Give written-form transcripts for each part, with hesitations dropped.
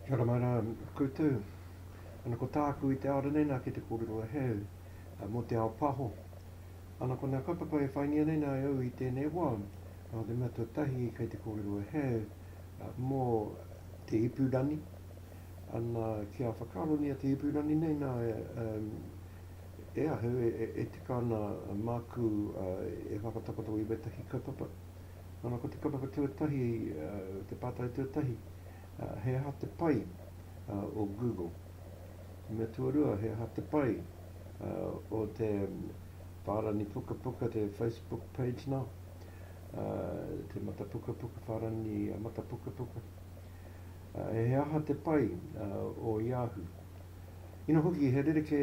Kia ora mai koutou. Ana ko tāku I te aora nei nā ki te kōrero e heu, mō te ao paho. Ana ko nā kaupapa e whainia nei nā au I tēnei wā, te mea tuatahi kei te kōrero e heu, mō te ipurani. Ana kia whakaronia te ipurani nei nā e ahau e te kāna māku e whakatakoto I wetahi kaupapa. Ana ko te kaupapa tuatahi, te pātai tuatahi, he aha te pai o Google. Me tuarua he aha te pai o te whārani puka puka te Facebook page nā. Te mata puka puka whārani mata puka puka. He aha te pai o Yahoo. Ina hoki he rereke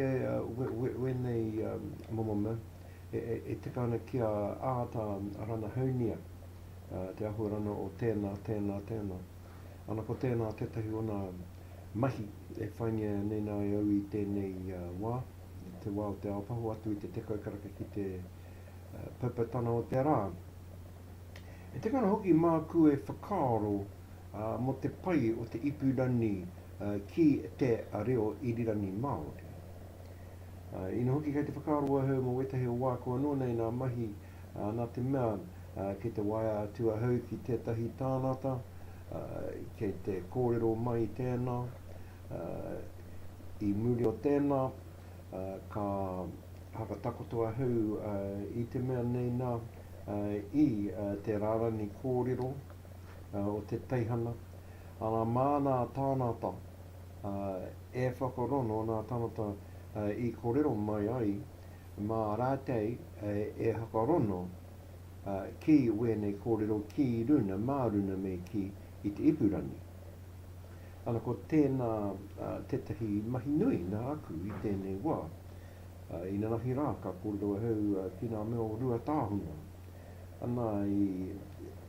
wenei momoma e te kāna kia āta rana haunia te ahurana o tēnā. Ana ko tēnā tetahi o nā mahi e whainia nei nā au I tēnei wā, te wā o te aopaho atu I te tekau karaka ki te paupatana o te rā. E te kāna hoki māku e whakaaro mo te pai o te ipurani ki te reo irirani Māori. Ina hoki kei te whakaaro ahau mo wetahi o wā kua no nei nā mahi nā te mea ki te waia atua hau ki tētahi tānata, kei te kōrero mai tēnā, I muri o tēnā, ka haka takotoa hau I te mea nei nā I te rārani kōrero o te teihana. Ana māna tānata e whakarono nā tānata I kōrero mai ai, mā rātei e hakarono ki wēnei kōrero ki runa, mā runa me ki I te ipurani. Ana ko tēnā tetahi mahi nui nā aku I tēnei wā. Ina nahi rā ka kōrero hau ki nā mea o rua tāhunga. Ana I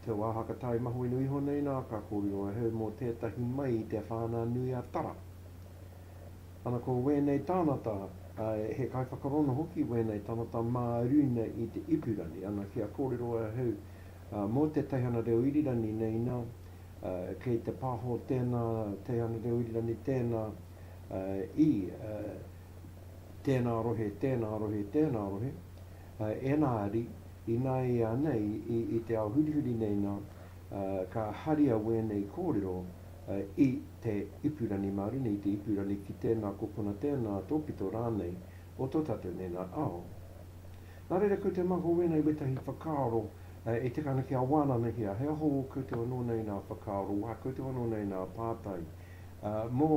te wāhaka tai mahu inu iho nei nā ka kōrero hau mō tētahi mai I te whānā nui a tara. Ana ko wēnei tānata he kai whakarono hoki wēnei tānata mā runa I te ipurani. Ana kia kōrero hau mō te teihana reo irirani nei nā. Kei te pāho tēnā, teihana reo irirani tēnā I tēnā rohe. Enāri, I nai nei I te ao hurihuri nei nā, ka haria wēnei kōrero I te ipurani māruni, I te ipurani ki tēnā kopuna tēnā tōpito rānei o tō tātou nei nā ao. Nā reira ko te maho wēnei wetahi whakaaro e te kāna kia wāna nehia, he aho koutou anō nei nā whakaaro, wā koutou anō nei nā pātai, mō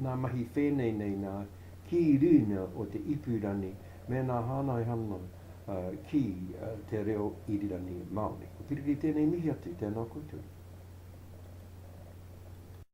nā mahi whēnei nei nā ki runa o te ipurani me nā hānai hana ki te reo irirani Māori. Ko piriri tēnei mihi atu, tēnā koutou.